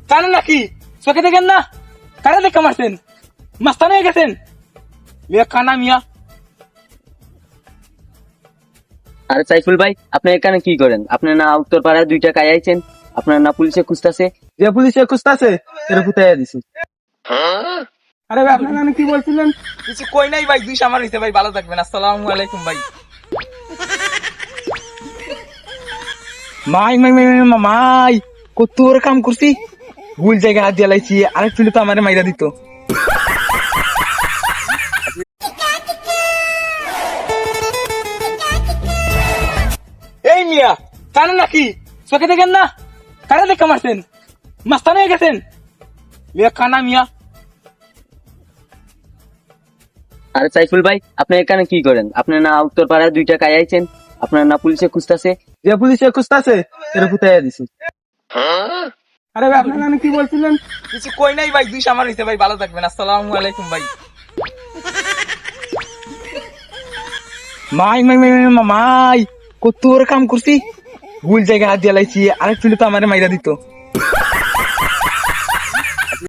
জানেন নাকি চোখে দেখেন না? কারে দেখা মারছেন? মাস্তান হয়ে গেছেন মিয়া, কানা মিয়া। আরে সাইফুল ভাই, আপনি এখানে কি করেন? আপনি না উত্তর পাড়ায় 2টা কাই আইছেন, আপনার না পুলিশে খুঁজতেছে? যে পুলিশে খুঁজতেছে এর ফুটাইয়া দিছি। আরে ভাই আপনার নামে কি বলছিলেন? কিছু কই নাই ভাই, 2 সামার হইছে ভাই। ভালো থাকবেন, আসসালামু আলাইকুম ভাই। মাই মাই মাই মাই মাই, কত ওর কাম করছি, ভুল জায়গায় হাত দিয়ে লাইছি। আরেক তুলে তো আমারে মাইরা দিত। এই মিয়া, জানেন নাকি চোখে দেখেন না? কারে দেখা মারছেন? মাস্তান হয়ে গেছেন মিয়া, কানা মিয়া। আরে সাইফুল ভাই, আপনি এখানে কি করেন? আপনি না উত্তর পাড়ায় 2টা কাই আইছেন, আপনার না পুলিশে খুঁজতেছে? যে পুলিশে খুঁজতেছে এর ফুটাইয়া দিছি। আরে ভাই আপনার নামে কি বলছিলেন? কিছু কই নাই ভাই, 2 সামার হইছে ভাই। ভালো থাকবেন, আসসালামু আলাইকুম ভাই। মাই মাই মাই মাই মাই, কত ওর কাম করছি, ভুল জায়গায় হাত দিয়ে লাইছি। আরেক তুলে তো আমারে মাইরা দিত।